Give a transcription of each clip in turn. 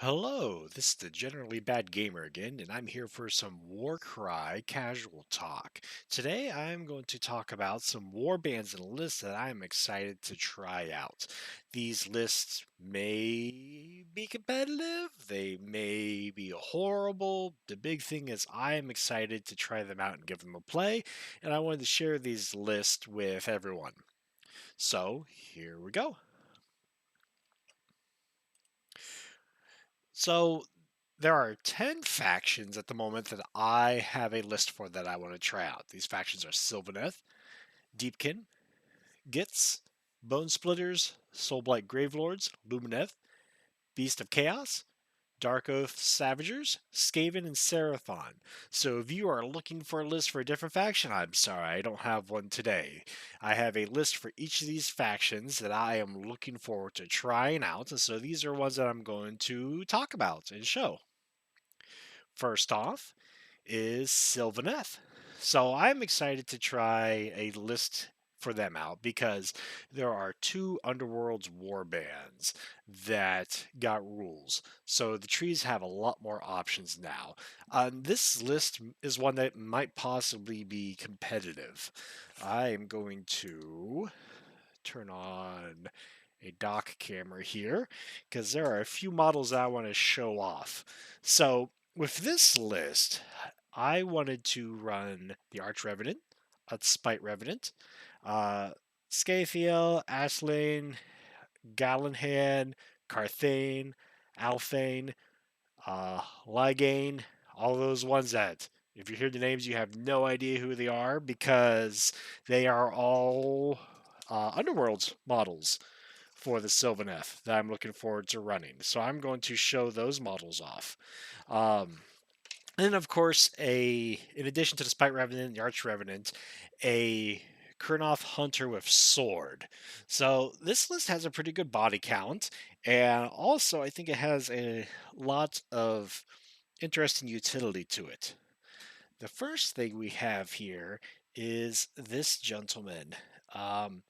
Hello, this is the Generally Bad Gamer again, and I'm here for some Warcry casual talk. Today I'm going to talk about some warbands and lists that I'm excited to try out. These lists may be competitive, they may be horrible. The big thing is I am excited to try them out and give them a play, and I wanted to share these lists with everyone. So here we go. So there are 10 factions at the moment that I have a list for that I want to try out. These factions are Sylvaneth, Deepkin, Gitz, Bonesplitterz, Soulblight Gravelords, Lumineth, Beast of Chaos, Darkoath Savagers, Skaven, and Seraphon. So if you are looking for a list for a different faction, I'm sorry, I don't have one today. I have a list for each of these factions that I am looking forward to trying out, so these are ones that I'm going to talk about and show. First off is Sylvaneth. So I'm excited to try a list for them out because there are two Underworld's warbands that got rules. So the trees have a lot more options now. This list is one that might possibly be competitive. I am going to turn on a dock camera here because there are a few models I want to show off. So with this list, I wanted to run the Arch Revenant, Spite Revenant, uh, Scathiel, Ashlane, Galenhan, Carthane, Alphane, Ligane, all those ones that, if you hear the names, you have no idea who they are because they are all Underworlds models for the Sylvaneth that I'm looking forward to running. So I'm going to show those models off. And then, of course, in addition to the Spite Revenant, the Arch Revenant, a Kurnoth Hunter with Sword. So this list has a pretty good body count, and also I think it has a lot of interesting utility to it. The first thing we have here is this gentleman. Um,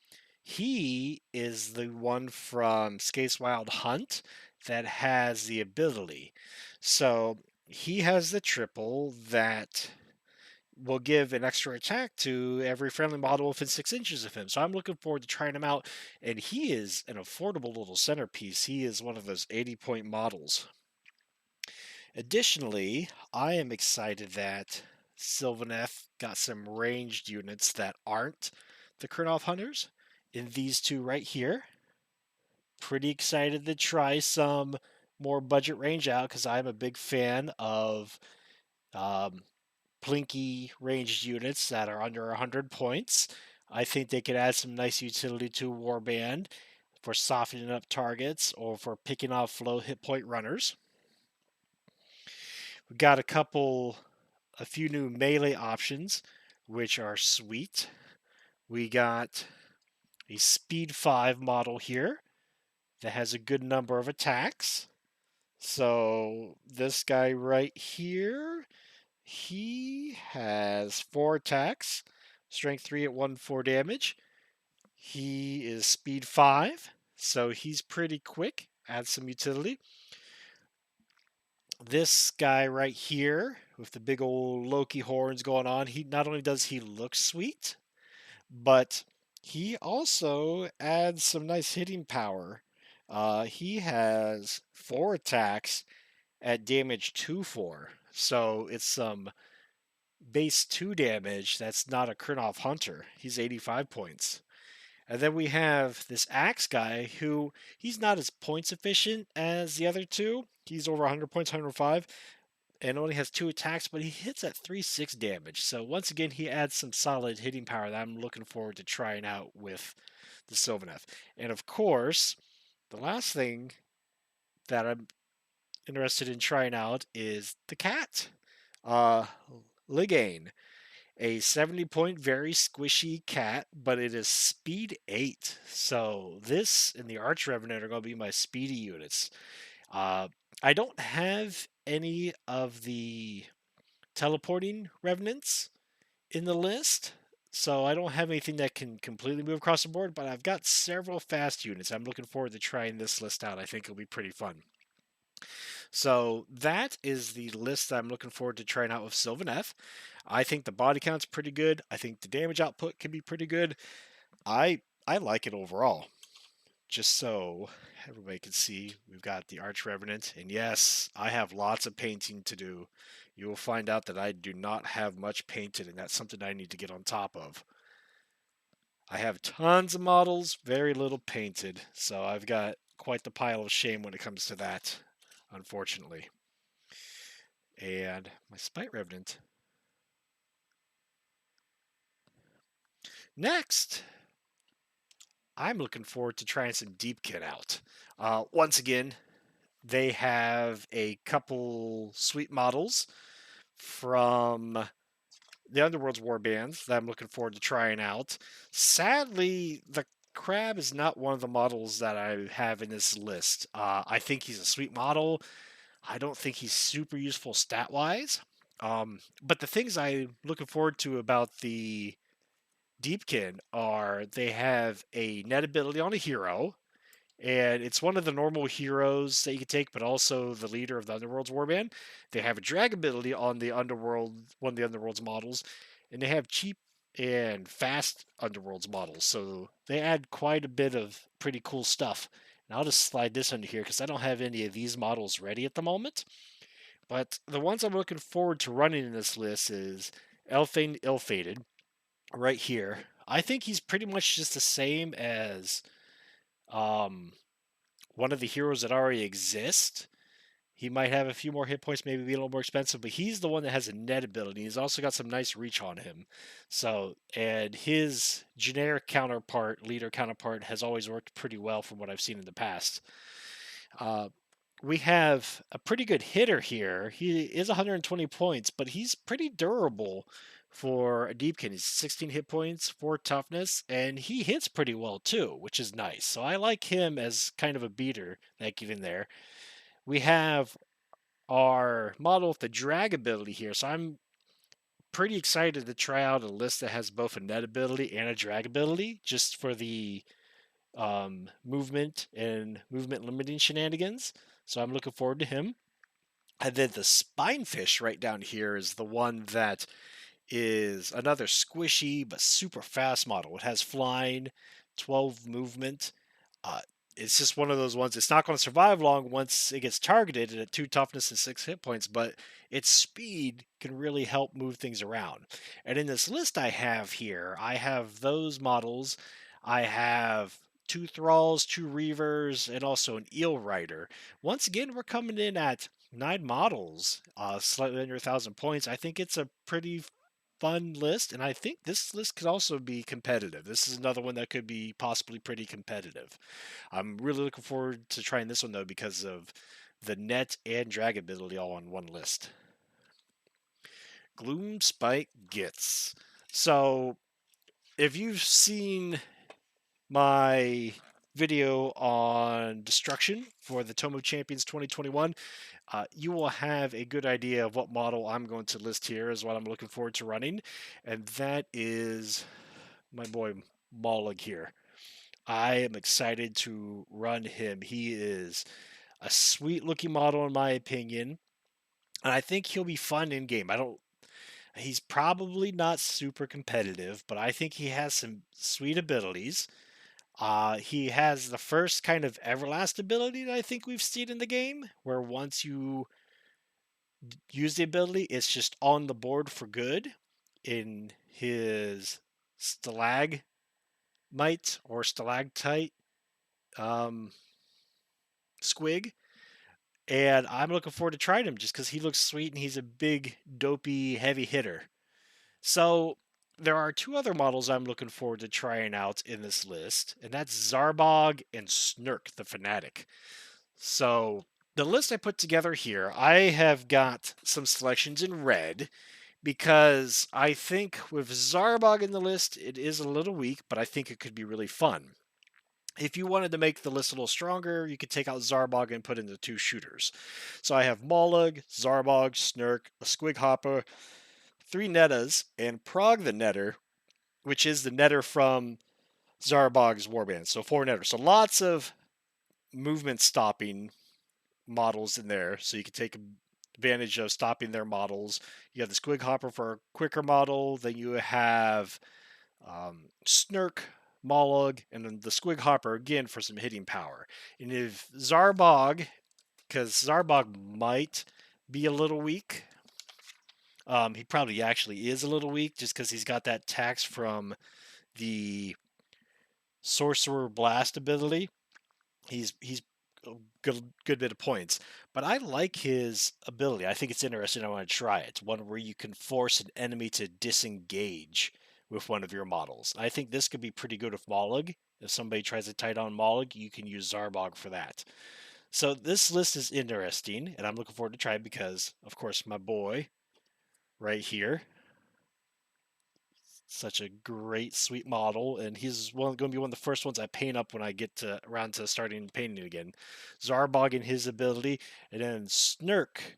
he is the one from Skate's Wild Hunt that has the ability. So he has the triple that will give an extra attack to every friendly model within 6 inches of him. So I'm looking forward to trying him out. And he is an affordable little centerpiece. He is one of those 80-point models. Additionally, I am excited that Sylvaneth got some ranged units that aren't the Kurnoth Hunters in these two right here. Pretty excited to try some more budget range out because I'm a big fan of um, plinky ranged units that are under 100 points. I think they could add some nice utility to Warband for softening up targets or for picking off low hit point runners. We've got a few new melee options, which are sweet. We got a speed 5 model here that has a good number of attacks. So this guy right here, he has 4 attacks, strength 3 at 1-4 damage. He is speed 5, so he's pretty quick, adds some utility. This guy right here with the big old Loki horns going on, he not only does he look sweet, but he also adds some nice hitting power. He has 4 attacks at damage 2-4. So it's some base 2 damage that's not a Kurnoth Hunter. He's 85 points. And then we have this Axe guy who he's not as points efficient as the other two. He's over 100 points, 105, and only has 2 attacks, but he hits at 3-6 damage. So once again, he adds some solid hitting power that I'm looking forward to trying out with the Sylvaneth. And of course, the last thing that I'm interested in trying out is the cat. Uh, Ligane, a 70-point, very squishy cat, but it is speed 8. So this and the Arch Revenant are going to be my speedy units. Uh, I don't have any of the teleporting revenants in the list, so I don't have anything that can completely move across the board, but I've got several fast units. I'm looking forward to trying this list out. I think it'll be pretty fun. So that is the list that I'm looking forward to trying out with Sylvaneth. I think the body count's pretty good. I think the damage output can be pretty good. I like it overall. Just so everybody can see, we've got the Arch Revenant, and yes, I have lots of painting to do. You will find out that I do not have much painted, and that's something I need to get on top of. I have tons of models, very little painted, so I've got quite the pile of shame when it comes to that, unfortunately. And my Spite Revenant. Next, I'm looking forward to trying some Deepkin out. Once again, they have a couple sweet models from the Underworld's Warbands that I'm looking forward to trying out. Sadly, the Crab is not one of the models that I have in this list. I think he's a sweet model. I don't think he's super useful stat wise. But the things I'm looking forward to about the Deepkin are they have a net ability on a hero, and it's one of the normal heroes that you can take, but also the leader of the Underworld's Warband. They have a drag ability on the Underworld, one of the Underworld's models, and they have cheap and fast Underworld's models. So they add quite a bit of pretty cool stuff. And I'll just slide this under here because I don't have any of these models ready at the moment. But the ones I'm looking forward to running in this list is Elfane Ill-Fated, right here. I think he's pretty much just the same as um, one of the heroes that already exist. He might have a few more hit points, maybe be a little more expensive, but he's the one that has a net ability. He's also got some nice reach on him. So, and his generic counterpart, leader counterpart, has always worked pretty well from what I've seen in the past. Uh, we have a pretty good hitter here. He is 120 points, but he's pretty durable for a Deepkin. He's 16 hit points, 4 toughness, and he hits pretty well too, which is nice. So I like him as kind of a beater that get in there. We have our model with the drag ability here. So I'm pretty excited to try out a list that has both a net ability and a drag ability just for the movement and movement limiting shenanigans. So I'm looking forward to him. And then the Spinefish right down here is the one that is another squishy but super fast model. It has flying, 12 movement. Uh, it's just one of those ones. It's not going to survive long once it gets targeted at 2 toughness and 6 hit points, but its speed can really help move things around. And in this list I have here, I have those models. I have 2 Thralls, 2 Reavers, and also an Eel Rider. Once again, we're coming in at 9 models, slightly under 1,000 points. I think it's a pretty fun list, and I think this list could also be competitive. This is another one that could be possibly pretty competitive. I'm really looking forward to trying this one though because of the net and drag ability all on one list. Gloomspite Gitz. So if you've seen my video on destruction for the Tome of Champions 2021, you will have a good idea of what model I'm going to list here is what I'm looking forward to running. And that is my boy Mollig here. I am excited to run him. He is a sweet looking model in my opinion. And I think he'll be fun in game. He's probably not super competitive, but I think he has some sweet abilities. He has the first kind of Everlast ability that I think we've seen in the game, where once you use the ability, it's just on the board for good in his Stalagmite or Stalactite um, squig. And I'm looking forward to trying him just because he looks sweet and he's a big, dopey, heavy hitter. So there are 2 other models I'm looking forward to trying out in this list, and that's Zarbog and Snurk the Fanatic. So the list I put together here, I have got some selections in red because I think with Zarbog in the list, it is a little weak, but I think it could be really fun. If you wanted to make the list a little stronger, you could take out Zarbog and put in the 2 shooters. So I have Mollig, Zarbog, Snurk, a Squig Hopper, 3 Nettas, and Prog the Netter, which is the Netter from Zarbog's Warband. So 4 Netters. So lots of movement stopping models in there, so you can take advantage of stopping their models. You have the Squig Hopper for a quicker model. Then you have Snurk, Mollog, and then the Squig Hopper again for some hitting power. And if Zarbog, because Zarbog might be a little weak. He probably actually is a little weak just because he's got that tax from the Sorcerer Blast ability. He's a good bit of points, but I like his ability. I think it's interesting. I want to try it. It's one where you can force an enemy to disengage with one of your models. I think this could be pretty good with Mollog. If somebody tries to tie down Mollog, you can use Zarbog for that. So this list is interesting, and I'm looking forward to trying because, of course, my boy right here, such a great, sweet model, and he's going to be one of the first ones I paint up when I get around to starting painting again. Zarbog and his ability, and then Snurk,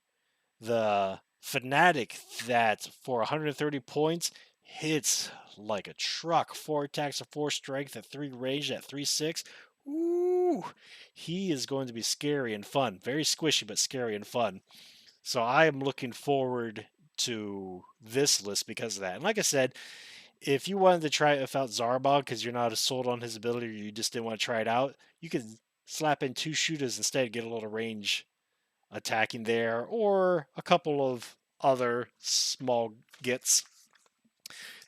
the fanatic that for 130 points hits like a truck. 4 attacks at 4 strength at 3 range at 3/6. Ooh, he is going to be scary and fun. Very squishy, but scary and fun. So I am looking forward to this list because of that. And like I said, if you wanted to try it without Zarbog because you're not as sold on his ability or you just didn't want to try it out, you could slap in 2 shooters instead, get a little range attacking there, or a couple of other small gits.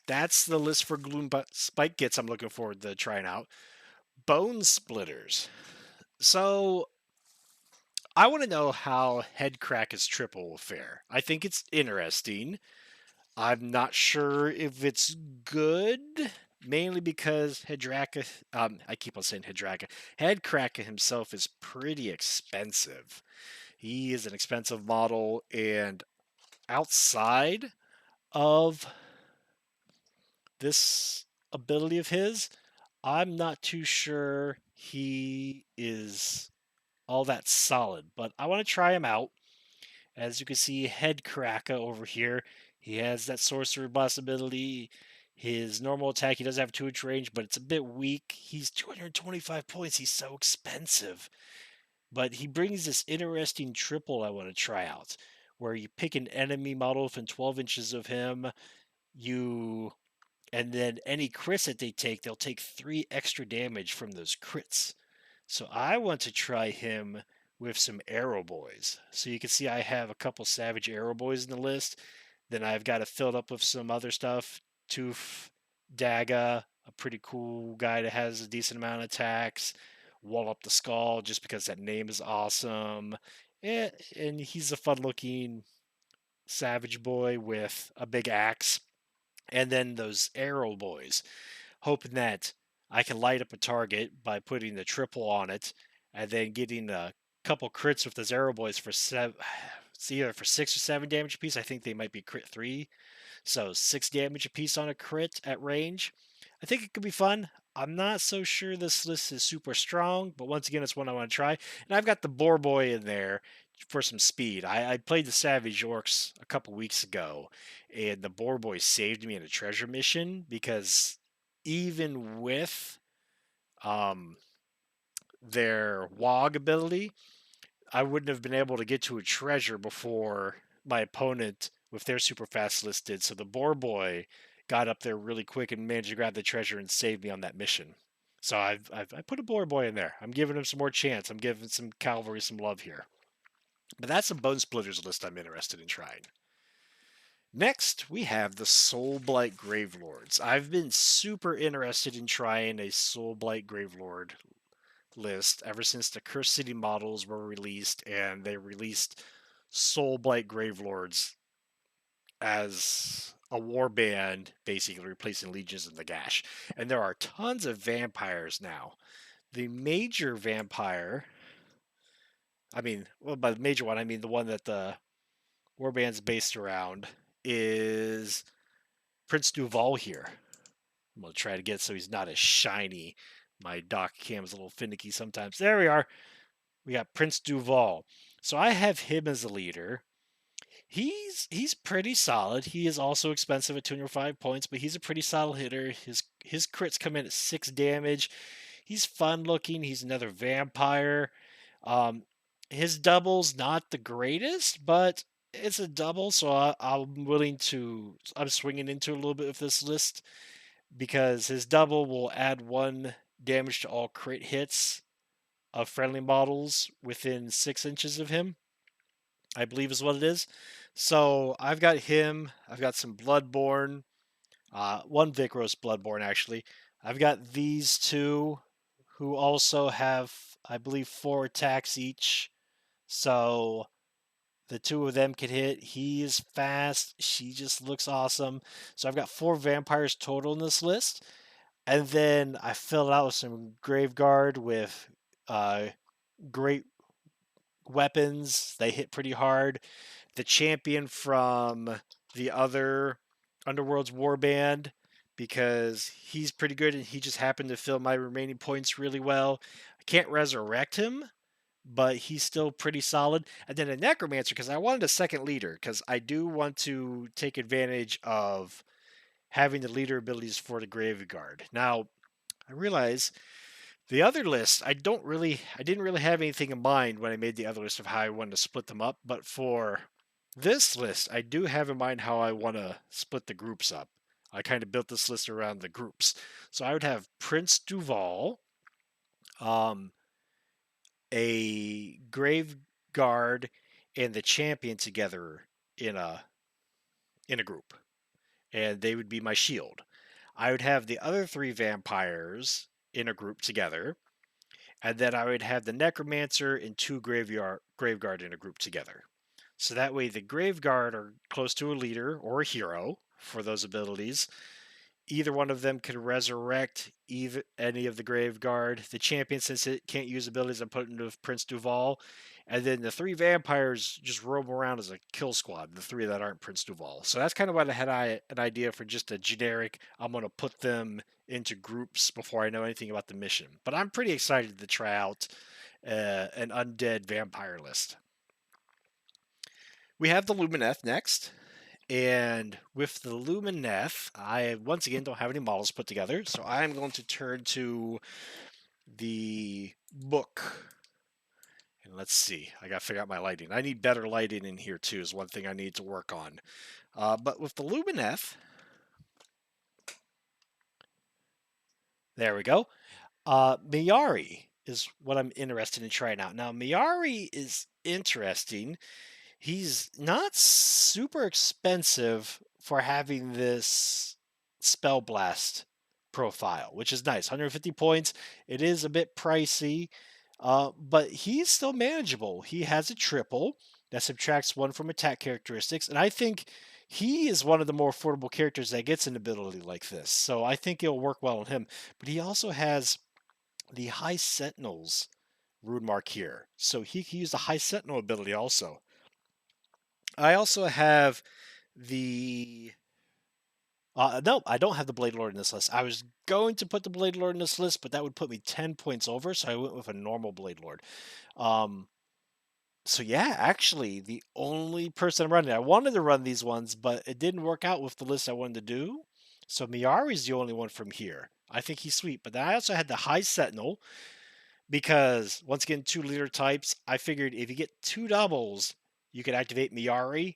That's the list for Gloomspite Gitz I'm looking forward to trying out. Bonesplitterz. So I want to know how Headcrack's triple will fare. I think it's interesting. I'm not sure if it's good, mainly because I keep on saying Headcrack himself is pretty expensive. He is an expensive model, and outside of this ability of his, I'm not too sure he is all that solid, but I want to try him out. As you can see, Headcracker over here, he has that Sorcerer Blast ability. His normal attack, he does have 2-inch range, but it's a bit weak. He's 225 points. He's so expensive. But he brings this interesting triple I want to try out, where you pick an enemy model within 12 inches of him, and then any crits that they take, they'll take 3 extra damage from those crits. So I want to try him with some Arrow Boys. So you can see I have a couple Savage Arrow Boys in the list. Then I've got it filled up with some other stuff. Tooth, Daga, a pretty cool guy that has a decent amount of attacks. Wall Up the Skull, just because that name is awesome. And he's a fun-looking Savage Boy with a big axe. And then those Arrow Boys, hoping that I can light up a target by putting the triple on it, and then getting a couple crits with those Arrow Boys for it's either for 6 or 7 damage a piece. I think they might be crit 3, so 6 damage a piece on a crit at range. I think it could be fun. I'm not so sure this list is super strong, but once again, it's one I want to try. And I've got the Boar Boy in there for some speed. I played the Savage Orcs a couple weeks ago, and the Boar Boy saved me in a treasure mission because even with their WOG ability, I wouldn't have been able to get to a treasure before my opponent with their super fast list did. So the Boar Boy got up there really quick and managed to grab the treasure and save me on that mission. So I put a Boar Boy in there. I'm giving him some more chance. I'm giving some cavalry some love here. But that's a Bonesplitterz list I'm interested in trying. Next, we have the Soul Blight Gravelords. I've been super interested in trying a Soul Blight Gravelord list ever since the Cursed City models were released, and they released Soul Blight Gravelords as a warband, basically replacing Legions of the Gash. And there are tons of vampires now. The major vampire, by the major one, I mean the one that the warband's based around, is Prince Duval here. I'm going to try to get it so he's not as shiny. My dock cam's a little finicky sometimes. There we are. We got Prince Duval. So I have him as a leader. He's pretty solid. He is also expensive at 205 points, but he's a pretty solid hitter. His crits come in at 6 damage. He's fun looking. He's another vampire. His double's not the greatest, but it's a double, so I'm swinging into a little bit of this list because his double will add 1 damage to all crit hits of friendly models within 6 inches of him, I believe is what it is. So I've got him. I've got some Bloodborne, one Vikros Bloodborne actually. I've got these two who also have, I believe, 4 attacks each. So the two of them can hit. He is fast. She just looks awesome. So I've got 4 vampires total in this list. And then I filled out with some Graveguard with uh, great weapons. They hit pretty hard. The champion from the other Underworld's Warband, because he's pretty good and he just happened to fill my remaining points really well. I can't resurrect him, but he's still pretty solid. And then a Necromancer, because I wanted a second leader, because I do want to take advantage of having the leader abilities for the Graveguard. Now, I realize the other list, I didn't really have anything in mind when I made the other list of how I wanted to split them up, but for this list, I do have in mind how I want to split the groups up. I kind of built this list around the groups. So I would have Prince Duval, um, a Grave Guard, and the champion together in a group, and they would be my shield. I would have the other 3 vampires in a group together, and then I would have the necromancer and 2 graveguard in a group together. So that way the graveguard are close to a leader or a hero for those abilities. Either one of them can resurrect any of the graveguard. The champion, since it can't use abilities, I'm putting into Prince Duval. And then the 3 vampires just roam around as a kill squad, the 3 that aren't Prince Duval. So that's kind of what I had an idea for, just a generic, I'm going to put them into groups before I know anything about the mission. But I'm pretty excited to try out an undead vampire list. We have the Lumineth next. And with the Lumineth, I once again don't have any models put together, so I'm going to turn to the book. And let's see, I got to figure out my lighting. I need better lighting in here too, is one thing I need to work on. But with the Lumineth, there we go. Miyari is what I'm interested in trying out. Now, Miyari is interesting. He's not super expensive for having this spell blast profile, which is nice. 150 points. It is a bit pricey, but he's still manageable. He has a triple that subtracts 1 from attack characteristics, and I think he is one of the more affordable characters that gets an ability like this. So I think it'll work well on him. But he also has the High Sentinels rune mark here, so he can use the High Sentinel ability also. I also have the. No, I don't have the Blade Lord in this list. I was going to put the Blade Lord in this list, but that would put me 10 points over, so I went with a normal Blade Lord. So yeah, actually, the only person I'm running, I wanted to run these ones, but it didn't work out with the list I wanted to do. So Miyari's the only one from here. I think he's sweet. But then I also had the High Sentinel, because once again, 2 leader types. I figured if you get 2 doubles, you could activate Miyari,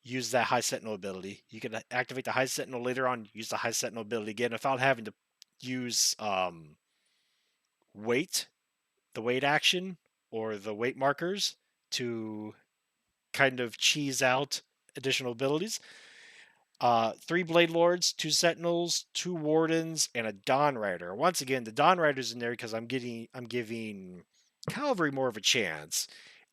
use that High Sentinel ability. You can activate the High Sentinel later on, use the High Sentinel ability again without having to use wait, the wait action, or the wait markers to kind of cheese out additional abilities. 3 Blade Lords, 2 Sentinels, 2 Wardens, and a Dawn Rider. Once again, the Dawn Rider's in there because I'm giving Cavalry more of a chance.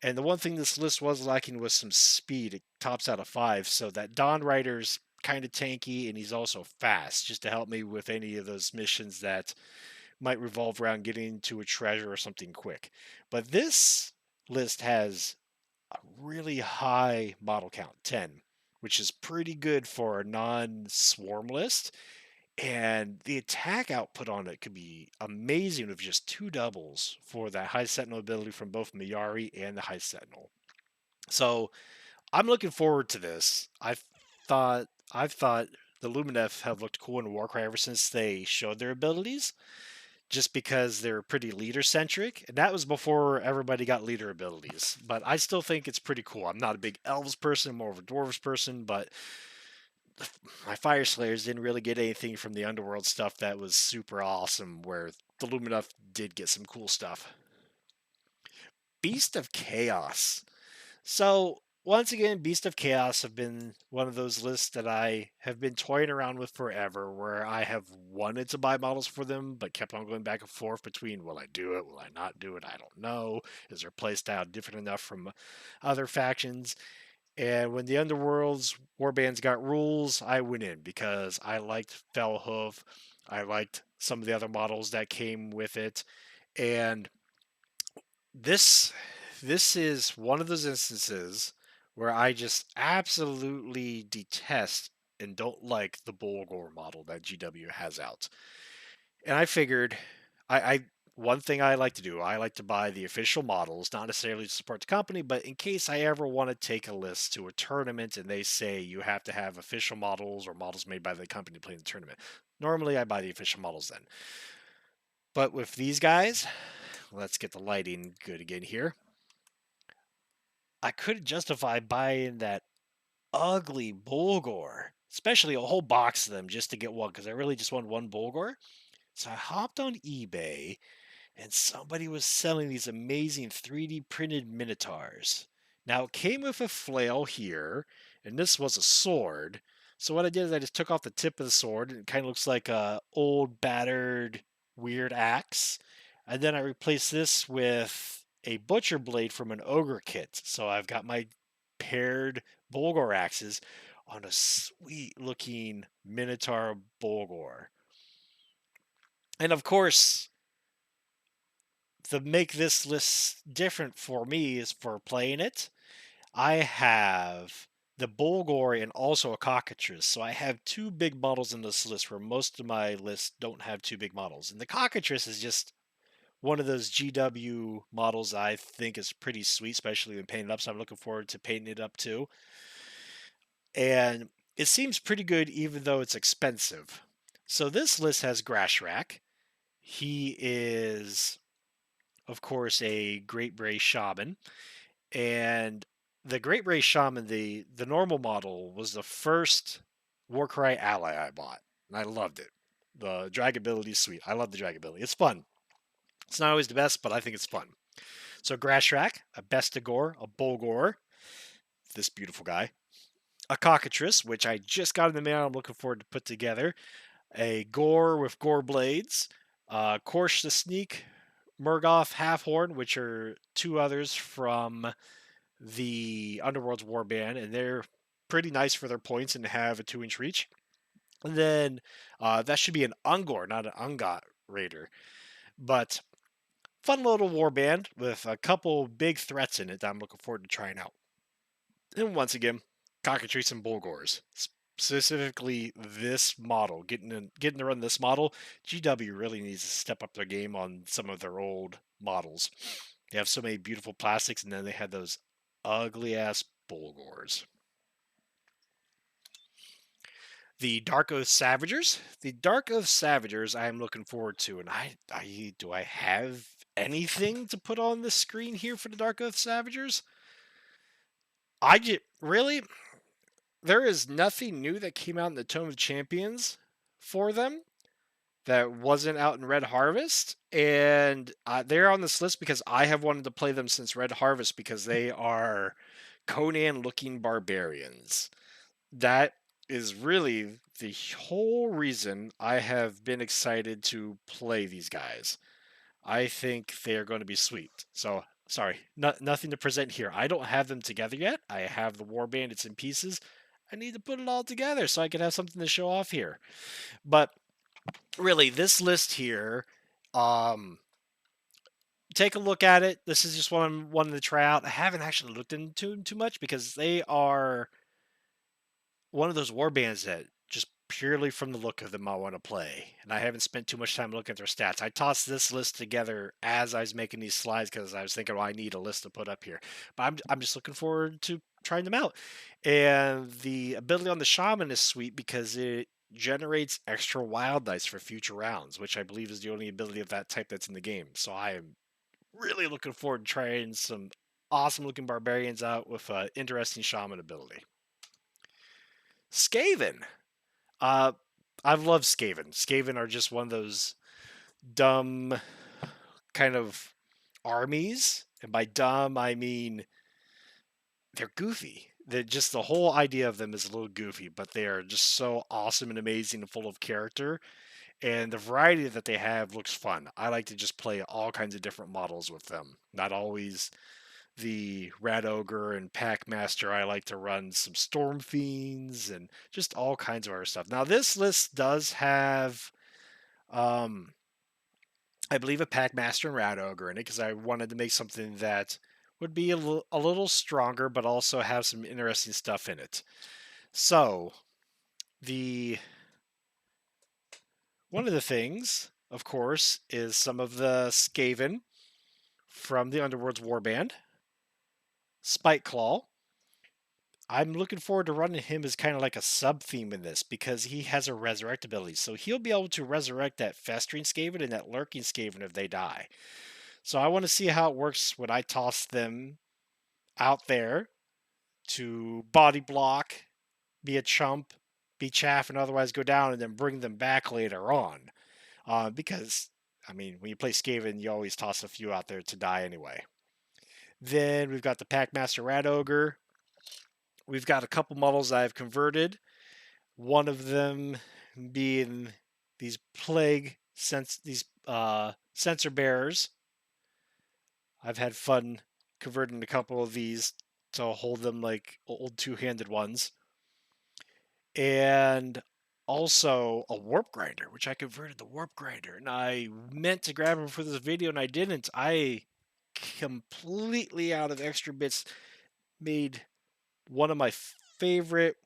And the one thing this list was lacking was some speed. It tops out of 5, so that Dawn Rider's kind of tanky, and he's also fast, just to help me with any of those missions that might revolve around getting to a treasure or something quick. But this list has a really high model count, 10, which is pretty good for a non-swarm list. And the attack output on it could be amazing with just 2 doubles for that High Sentinel ability from both Miyari and the High Sentinel. So I'm looking forward to this. I've thought the Lumineth have looked cool in Warcry ever since they showed their abilities. just because they're pretty leader-centric, and that was before everybody got leader abilities. But I still think it's pretty cool. I'm not a big elves person, I'm more of a dwarves person, but my Fire Slayers didn't really get anything from the Underworld stuff that was super awesome, where the Lumineth did get some cool stuff. Beast of Chaos. So, once again, Beast of Chaos have been one of those lists that I have been toying around with forever, where I have wanted to buy models for them, but kept on going back and forth between will I do it, will I not do it, I don't know. Is their playstyle different enough from other factions? And when the Underworld's Warbands got rules, I went in because I liked Fellhoof. I liked some of the other models that came with it. And this this is one of those instances where I just absolutely detest and don't like the Bulgor model that GW has out. And I figured I one thing I like to do, I like to buy the official models, not necessarily to support the company, but in case I ever want to take a list to a tournament and they say you have to have official models or models made by the company to play in the tournament. Normally I buy the official models then. But with these guys, let's get the lighting good again here. I couldn't justify buying that ugly Bulgor, especially a whole box of them just to get one, because I really just want one Bulgor. So I hopped on eBay and somebody was selling these amazing 3D printed Minotaurs. Now, it came with a flail here, and this was a sword. So what I did is I just took off the tip of the sword, and it kind of looks like a old, battered, weird axe. And then I replaced this with a butcher blade from an ogre kit. So I've got my paired Bulgor axes on a sweet looking Minotaur Bulgor. And of course, to make this list different for me is for playing it. I have the Bulgor and also a Cockatrice. So I have two big models in this list where most of my lists don't have two big models. And the Cockatrice is just one of those GW models I think is pretty sweet, especially when painted up. So I'm looking forward to painting it up too. And it seems pretty good even though it's expensive. So this list has Grashrak. He is, of course, a Great Bray Shaman. And the Great Bray Shaman, the normal model, was the first Warcry ally I bought. And I loved it. The drag ability is sweet. I love the drag ability. It's fun. It's not always the best, but I think it's fun. So Grashrak, a Bestigor, a Bulgor, this beautiful guy, a Cockatrice, which I just got in the mail. I'm looking forward to put together. A Gore with Gore Blades, Korsh the Sneak, Murgoth Halfhorn, which are two others from the Underworld's Warband, and they're pretty nice for their points and have a 2-inch reach. And then that should be an Ungor, not an Ungot Raider. But fun little warband with a couple big threats in it that I'm looking forward to trying out. And once again, Cockatrice and Bulgors. Specifically, this model, getting to run this model, GW really needs to step up their game on some of their old models. They have so many beautiful plastics, and then they had those ugly ass Bulgors. The Darkoath Savagers. The Darkoath Savagers I am looking forward to, and do I have anything to put on the screen here for the Darkoath Savagers? Really, there is nothing new that came out in the Tome of Champions for them that wasn't out in Red Harvest, and they're on this list because I have wanted to play them since Red Harvest because they are Conan-looking barbarians. That is really the whole reason I have been excited to play these guys. I think they are going to be sweet. So, sorry, nothing to present here. I don't have them together yet. I have the Warband, it's in pieces. I need to put it all together so I can have something to show off here. But really, this list here, take a look at it. This is just one I'm wanting to try out. I haven't actually looked into them too much because they are one of those warbands that just purely from the look of them I want to play. And I haven't spent too much time looking at their stats. I tossed this list together as I was making these slides because I was thinking, well, I need a list to put up here. But I'm just looking forward to trying them out. And the ability on the shaman is sweet because it generates extra wild dice for future rounds, which I believe is the only ability of that type that's in the game. So I am really looking forward to trying some awesome looking barbarians out with an interesting shaman ability. Skaven. Uh, I've loved Skaven. Skaven are just one of those dumb kind of armies. And by dumb, I mean they're goofy. They're just the whole idea of them is a little goofy, but they are just so awesome and amazing and full of character. And the variety that they have looks fun. I like to just play all kinds of different models with them. Not always the Rat Ogre and Pack Master. I like to run some Storm Fiends and just all kinds of other stuff. Now, this list does have, um, I believe, a Pack Master and Rat Ogre in it because I wanted to make something that would be a little stronger, but also have some interesting stuff in it. So, the one of the things, of course, is some of the Skaven from the Underworld's Warband. Spike Claw. I'm looking forward to running him as kind of like a sub theme in this because he has a resurrect ability. So he'll be able to resurrect that festering Skaven and that lurking Skaven if they die. So I want to see how it works when I toss them out there to body block, be a chump, be chaff, and otherwise go down and then bring them back later on. Because, I mean, when you play Skaven, you always toss a few out there to die anyway. Then we've got the Packmaster Rat Ogre. We've got a couple models I've converted. One of them being these sensor bearers. I've had fun converting a couple of these to hold them like old two-handed ones. And also a warp grinder, which I converted the warp grinder. And I meant to grab him for this video and I didn't. I completely out of extra bits made one of my favorite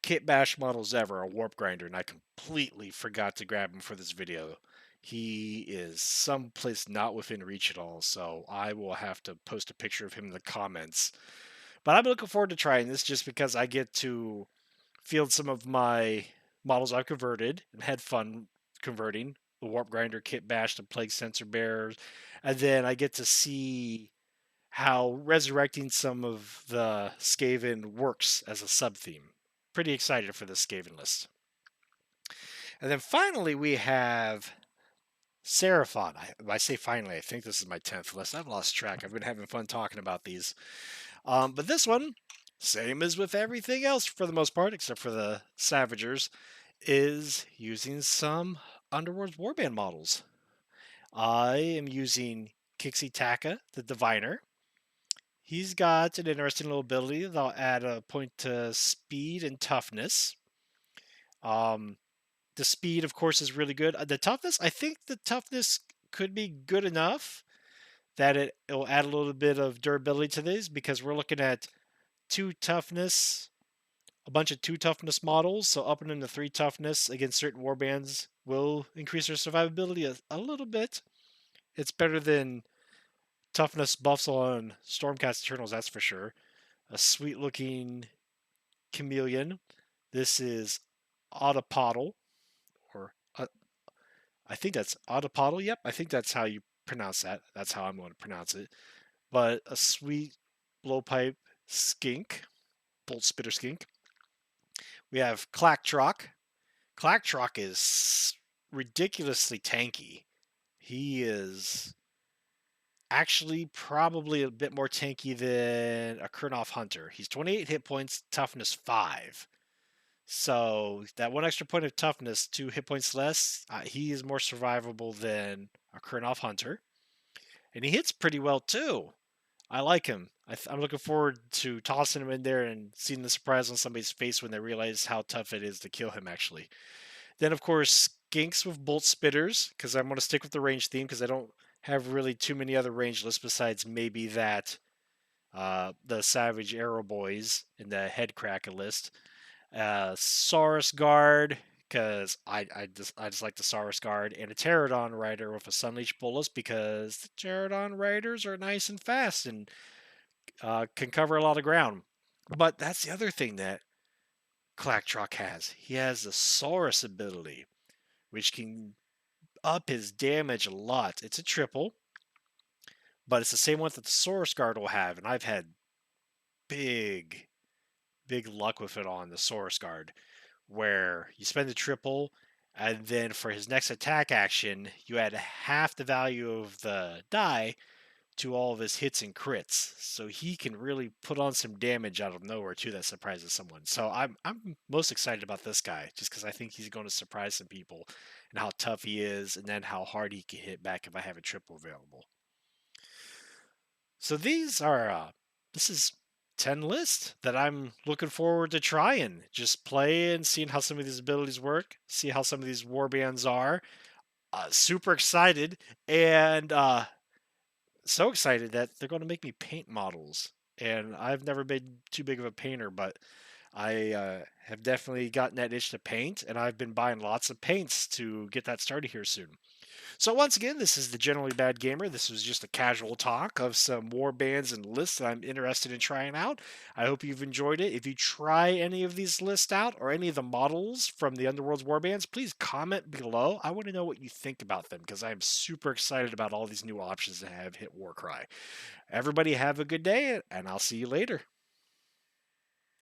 kit bash models ever, a warp grinder, and I completely forgot to grab him for this video. He is someplace not within reach at all, so I will have to post a picture of him in the comments. But I'm looking forward to trying this just because I get to field some of my models I've converted and had fun converting. The warp grinder, kit bash, the plague sensor bearers, and then I get to see how resurrecting some of the Skaven works as a sub theme. Pretty excited for this Skaven list. And then finally we have Seraphon. I say finally, I think this is my 10th list. I've lost track. I've been having fun talking about these. But this one, same as with everything else for the most part, except for the Savagers, is using some Underworld's Warband models. I am using Kixie Taka, the Diviner. He's got an interesting little ability that'll add a point to speed and toughness. The speed, of course, is really good. The toughness, I think the toughness could be good enough that it'll add a little bit of durability to these because we're looking at 2 toughness, a bunch of 2 toughness models. So upping into 3 toughness against certain warbands will increase their survivability a little bit. It's better than toughness buffs on Stormcast Eternals, that's for sure. A sweet looking chameleon. This is Autopodal, or I think that's Autopodal. Yep, I think that's how you pronounce that. That's how I'm going to pronounce it. But a sweet blowpipe skink, bolt spitter skink. We have Clacktrock. Clacktrock is ridiculously tanky. He is actually probably a bit more tanky than a Kurnoth Hunter. He's 28 hit points, toughness 5. So that 1 extra point of toughness, 2 hit points less, he is more survivable than a Kurnoth Hunter. And he hits pretty well too. I like him. I'm looking forward to tossing him in there and seeing the surprise on somebody's face when they realize how tough it is to kill him, actually. Then, of course, Skinks with Bolt Spitters, because I'm going to stick with the range theme, because I don't have really too many other range lists besides maybe that the Savage Arrow Boys in the Headcracker list. Saurus Guard, because I just like the Saurus Guard, and a Pterodon Rider with a Sunleash Bolus, because the Pterodon Riders are nice and fast and can cover a lot of ground. But that's the other thing that Clacktrock has. He has the Saurus ability, which can up his damage a lot. It's a triple, but it's the same one that the Saurus Guard will have, and I've had big, big luck with it on the Saurus Guard, where you spend the triple, and then for his next attack action, you add half the value of the die to all of his hits and crits. So he can really put on some damage out of nowhere too that surprises someone. So I'm most excited about this guy just because I think he's going to surprise some people and how tough he is, and then how hard he can hit back if I have a triple available. So these are this is 10 list that I'm looking forward to trying. Just playing, seeing how some of these abilities work, see how some of these warbands are. Super excited, and so excited that they're going to make me paint models. And I've never been too big of a painter, but I have definitely gotten that itch to paint, and I've been buying lots of paints to get that started here soon. So once again, this is the Generally Bad Gamer. This was just a casual talk of some war bands and lists that I'm interested in trying out. I hope you've enjoyed it. If you try any of these lists out or any of the models from the Underworld's war bands, please comment below. I want to know what you think about them because I'm super excited about all these new options that have hit Warcry. Everybody have a good day, and I'll see you later.